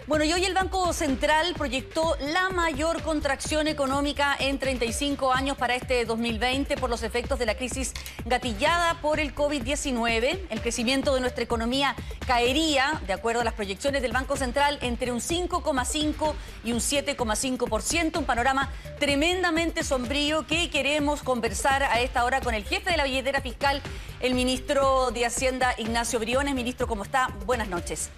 Bueno, y hoy el Banco Central proyectó la mayor contracción económica en 35 años para este 2020 por los efectos de la crisis gatillada por el COVID-19. El crecimiento de nuestra economía caería, de acuerdo a las proyecciones del Banco Central, entre un 5,5 y un 7,5%, un panorama tremendamente sombrío que queremos conversar a esta hora con el jefe de la billetera fiscal, el ministro de Hacienda, Ignacio Briones. Ministro, ¿cómo está? Buenas noches.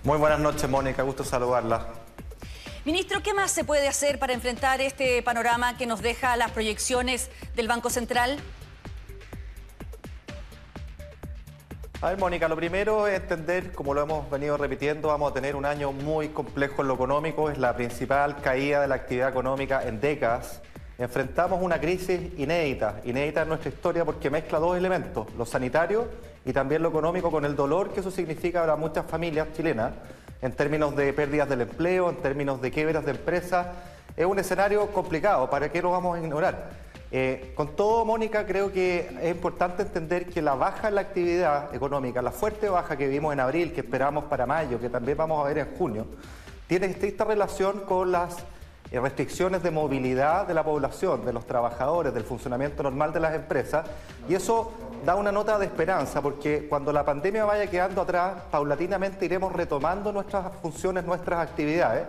Muy buenas noches, Mónica, gusto saludarla. Ministro, ¿qué más se puede hacer para enfrentar este panorama que nos deja las proyecciones del Banco Central? A ver, Mónica, lo primero es entender, como lo hemos venido repitiendo, vamos a tener un año muy complejo en lo económico, es la principal caída de la actividad económica en décadas. Enfrentamos una crisis inédita en nuestra historia porque mezcla dos elementos, lo sanitario y también lo económico, con el dolor que eso significa para muchas familias chilenas, en términos de pérdidas del empleo, en términos de quiebras de empresas. Es un escenario complicado, ¿para qué lo vamos a ignorar? Con todo, Mónica, creo que es importante entender que la baja en la actividad económica, la fuerte baja que vimos en abril, que esperamos para mayo, que también vamos a ver en junio, tiene estricta relación con las restricciones de movilidad de la población, de los trabajadores, del funcionamiento normal de las empresas, y eso da una nota de esperanza, porque cuando la pandemia vaya quedando atrás, paulatinamente iremos retomando nuestras funciones, nuestras actividades,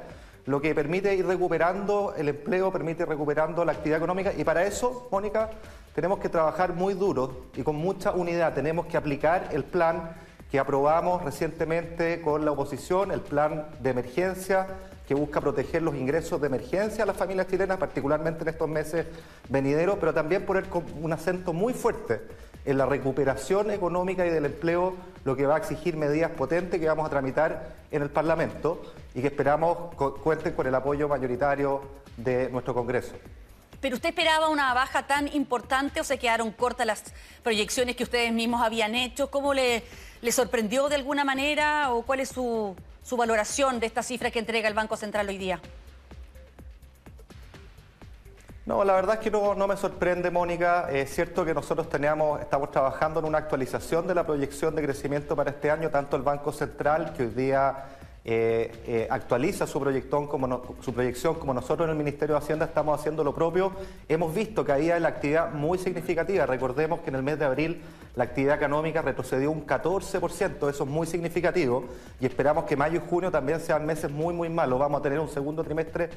lo que permite ir recuperando el empleo, permite ir recuperando la actividad económica, y para eso, Mónica, tenemos que trabajar muy duro y con mucha unidad. Tenemos que aplicar el plan que aprobamos recientemente con la oposición, el plan de emergencia, que busca proteger los ingresos de emergencia a las familias chilenas, particularmente en estos meses venideros, pero también poner un acento muy fuerte en la recuperación económica y del empleo, lo que va a exigir medidas potentes que vamos a tramitar en el Parlamento y que esperamos cuenten con el apoyo mayoritario de nuestro Congreso. ¿Pero usted esperaba una baja tan importante o se quedaron cortas las proyecciones que ustedes mismos habían hecho? ¿Cómo le sorprendió de alguna manera o cuál es su valoración de esta cifra que entrega el Banco Central hoy día? No, la verdad es que no me sorprende, Mónica. Es cierto que nosotros estamos trabajando en una actualización de la proyección de crecimiento para este año, tanto el Banco Central, que hoy día actualiza su proyección, como nosotros en el Ministerio de Hacienda estamos haciendo lo propio. Hemos visto caída en la actividad muy significativa. Recordemos que en el mes de abril la actividad económica retrocedió un 14%, eso es muy significativo, y esperamos que mayo y junio también sean meses muy malos. Vamos a tener un segundo trimestre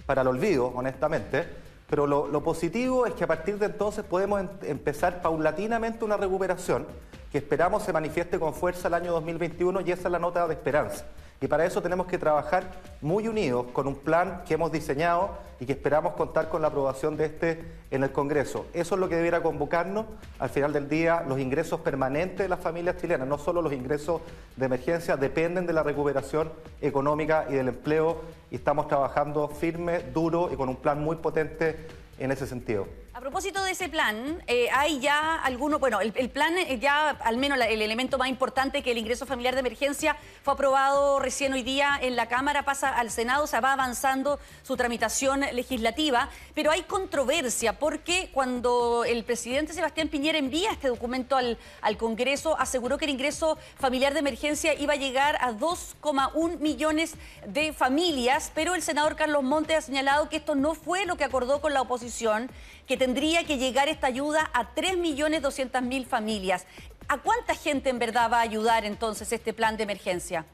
para el olvido, honestamente, pero lo positivo es que a partir de entonces podemos empezar paulatinamente una recuperación que esperamos se manifieste con fuerza el año 2021, y esa es la nota de esperanza. Y para eso tenemos que trabajar muy unidos con un plan que hemos diseñado y que esperamos contar con la aprobación de este en el Congreso. Eso es lo que debiera convocarnos. Al final del día, los ingresos permanentes de las familias chilenas, no solo los ingresos de emergencia, dependen de la recuperación económica y del empleo, y estamos trabajando firme, duro y con un plan muy potente en ese sentido. A propósito de ese plan, hay ya algunos, bueno, el plan ya, al menos el elemento más importante, que el ingreso familiar de emergencia fue aprobado recién hoy día en la Cámara, pasa al Senado, se va avanzando su tramitación legislativa, pero hay controversia porque cuando el presidente Sebastián Piñera envía este documento al Congreso, aseguró que el ingreso familiar de emergencia iba a llegar a 2,1 millones de familias, pero el senador Carlos Montes ha señalado que esto no fue lo que acordó con la oposición, que tendría que llegar esta ayuda a 3.200.000 familias. ¿A cuánta gente en verdad va a ayudar entonces este plan de emergencia?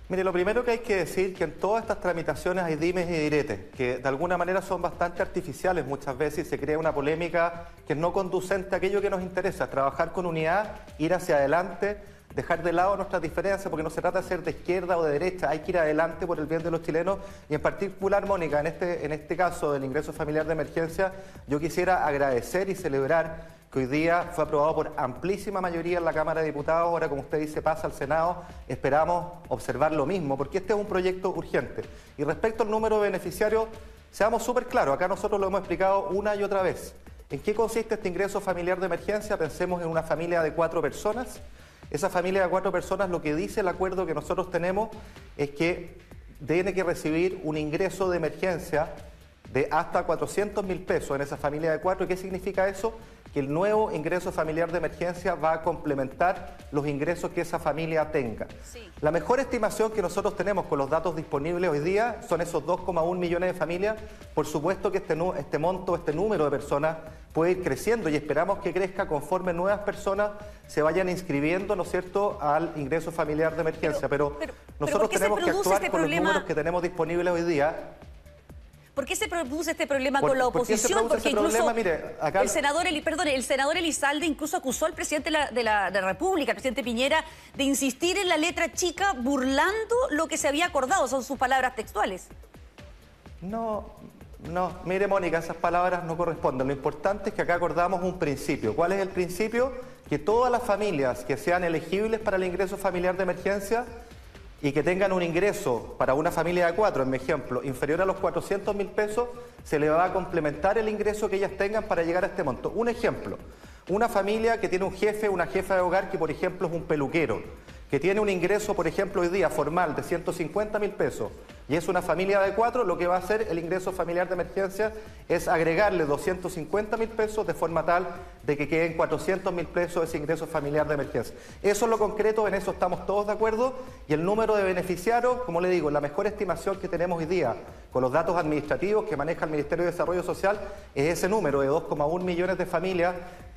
Mire, lo primero que hay que decir es que en todas estas tramitaciones hay dimes y diretes, que de alguna manera son bastante artificiales muchas veces, y se crea una polémica que es no conducente a aquello que nos interesa, trabajar con unidad, ir hacia adelante, dejar de lado nuestras diferencias, porque no se trata de ser de izquierda o de derecha, hay que ir adelante por el bien de los chilenos. Y en particular, Mónica, en este caso del ingreso familiar de emergencia, yo quisiera agradecer y celebrar que hoy día fue aprobado por amplísima mayoría en la Cámara de Diputados. Ahora, como usted dice, pasa al Senado. Esperamos observar lo mismo, porque este es un proyecto urgente. Y respecto al número de beneficiarios, seamos súper claros, acá nosotros lo hemos explicado una y otra vez. ¿En qué consiste este ingreso familiar de emergencia? Pensemos en una familia de 4 personas. Esa familia de 4 personas, lo que dice el acuerdo que nosotros tenemos es que tiene que recibir un ingreso de emergencia de hasta 400.000 pesos en esa familia de 4. ¿Qué significa eso? que el nuevo ingreso familiar de emergencia va a complementar los ingresos que esa familia tenga. Sí. La mejor estimación que nosotros tenemos con los datos disponibles hoy día son esos 2,1 millones de familias. Por supuesto que este monto, este número de personas puede ir creciendo y esperamos que crezca conforme nuevas personas se vayan inscribiendo, ¿no es cierto?, al ingreso familiar de emergencia. Pero nosotros tenemos que actuar con los números que tenemos disponibles hoy día. ¿Por qué se produce este problema con la oposición? Porque incluso mire, acá el senador Elizalde incluso acusó al presidente de la República, al presidente Piñera, de insistir en la letra chica burlando lo que se había acordado. Son sus palabras textuales. No, mire, Mónica, esas palabras no corresponden. Lo importante es que acá acordamos un principio. ¿Cuál es el principio? Que todas las familias que sean elegibles para el ingreso familiar de emergencia y que tengan un ingreso para una familia de 4, en mi ejemplo, inferior a los 400.000 pesos, se le va a complementar el ingreso que ellas tengan para llegar a este monto. Un ejemplo, una familia que tiene un jefe, una jefa de hogar que, por ejemplo, es un peluquero, que tiene un ingreso, por ejemplo, hoy día formal de 150.000 pesos y es una familia de 4, lo que va a hacer el ingreso familiar de emergencia es agregarle 250.000 pesos de forma tal de que queden 400.000 pesos ese ingreso familiar de emergencia. Eso es lo concreto, en eso estamos todos de acuerdo y el número de beneficiarios, como le digo, la mejor estimación que tenemos hoy día con los datos administrativos que maneja el Ministerio de Desarrollo Social es ese número de 2,1 millones de familias,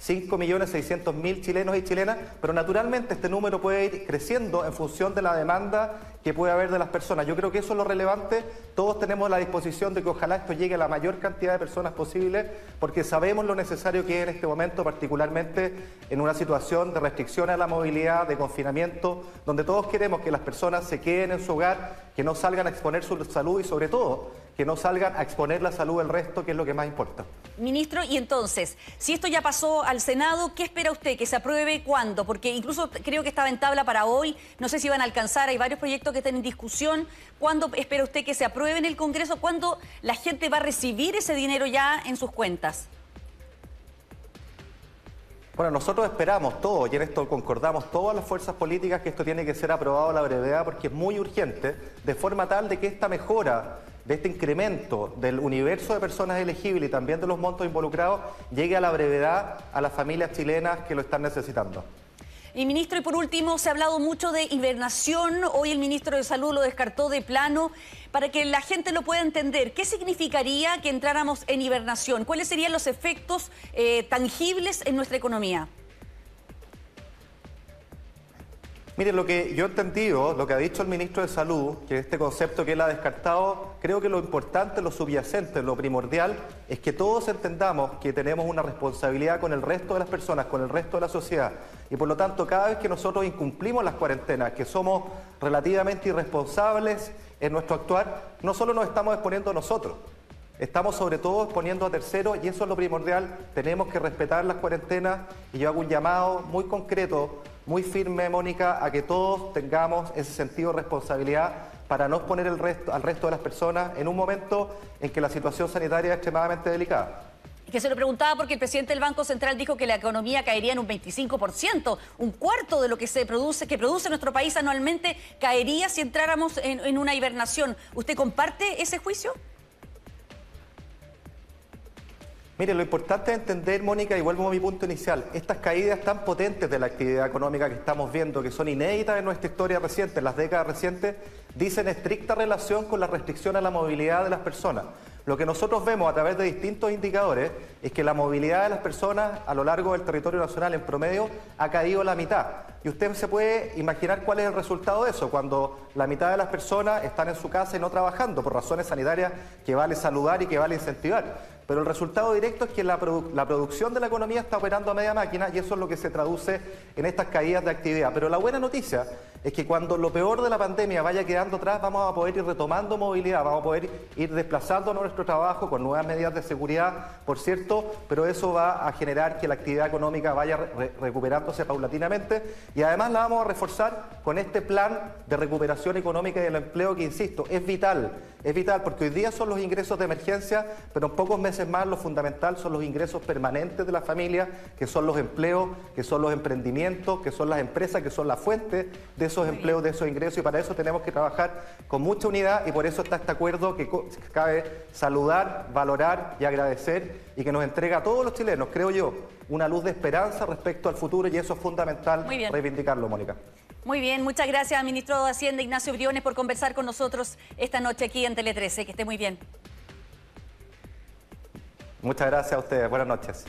5.600.000 chilenos y chilenas, pero naturalmente este número puede ir creciendo en función de la demanda que puede haber de las personas. Yo creo que eso es lo relevante. Todos tenemos la disposición de que ojalá esto llegue a la mayor cantidad de personas posible, porque sabemos lo necesario que es en este momento, particularmente en una situación de restricción a la movilidad, de confinamiento, donde todos queremos que las personas se queden en su hogar, que no salgan a exponer su salud y sobre todo que no salgan a exponer la salud del resto, que es lo que más importa. Ministro, y entonces, si esto ya pasó al Senado, ¿qué espera usted? ¿Que se apruebe cuándo? Porque incluso creo que estaba en tabla para hoy, no sé si van a alcanzar, hay varios proyectos que están en discusión. ¿Cuándo espera usted que se apruebe en el Congreso? ¿Cuándo la gente va a recibir ese dinero ya en sus cuentas? Bueno, nosotros esperamos todo, y en esto concordamos todas las fuerzas políticas, que esto tiene que ser aprobado a la brevedad porque es muy urgente, de forma tal de que esta mejora, de este incremento del universo de personas elegibles y también de los montos involucrados, llegue a la brevedad a las familias chilenas que lo están necesitando. Y ministro, y por último, se ha hablado mucho de hibernación. Hoy el ministro de Salud lo descartó de plano. Para que la gente lo pueda entender, ¿qué significaría que entráramos en hibernación? ¿Cuáles serían los efectos tangibles en nuestra economía? Mire, lo que yo he entendido, lo que ha dicho el ministro de Salud, que este concepto que él ha descartado, creo que lo importante, lo subyacente, lo primordial, es que todos entendamos que tenemos una responsabilidad con el resto de las personas, con el resto de la sociedad. Y por lo tanto, cada vez que nosotros incumplimos las cuarentenas, que somos relativamente irresponsables en nuestro actuar, no solo nos estamos exponiendo a nosotros, estamos sobre todo exponiendo a terceros y eso es lo primordial. Tenemos que respetar las cuarentenas y yo hago un llamado muy concreto, muy firme, Mónica, a que todos tengamos ese sentido de responsabilidad para no exponer al resto de las personas en un momento en que la situación sanitaria es extremadamente delicada. Que se lo preguntaba porque el presidente del Banco Central dijo que la economía caería en un 25%, un cuarto de lo que produce nuestro país anualmente caería si entráramos en una hibernación. ¿Usted comparte ese juicio? Mire, lo importante es entender, Mónica, y vuelvo a mi punto inicial, estas caídas tan potentes de la actividad económica que estamos viendo, que son inéditas en nuestra historia reciente, en las décadas recientes, dicen estricta relación con la restricción a la movilidad de las personas. Lo que nosotros vemos a través de distintos indicadores es que la movilidad de las personas a lo largo del territorio nacional en promedio ha caído a la mitad. Y usted se puede imaginar cuál es el resultado de eso, cuando la mitad de las personas están en su casa y no trabajando por razones sanitarias que vale saludar y que vale incentivar. Pero el resultado directo es que la producción de la economía está operando a media máquina y eso es lo que se traduce en estas caídas de actividad. Pero la buena noticia es que cuando lo peor de la pandemia vaya quedando atrás, vamos a poder ir retomando movilidad, vamos a poder ir desplazándonos nuestro trabajo con nuevas medidas de seguridad, por cierto, pero eso va a generar que la actividad económica vaya recuperándose paulatinamente y además la vamos a reforzar con este plan de recuperación económica y del empleo que, insisto, es vital porque hoy día son los ingresos de emergencia, pero en pocos meses más lo fundamental son los ingresos permanentes de la familia, que son los empleos, que son los emprendimientos, que son las empresas, que son la fuente de esos empleos, de esos ingresos, y para eso tenemos que trabajar con mucha unidad y por eso está este acuerdo que cabe saludar, valorar y agradecer y que nos entrega a todos los chilenos, creo yo, una luz de esperanza respecto al futuro y eso es fundamental Muy bien. reivindicarlo, Mónica. Muy bien, muchas gracias, ministro de Hacienda Ignacio Briones, por conversar con nosotros esta noche aquí en Tele 13. Que esté muy bien. Muchas gracias a ustedes. Buenas noches.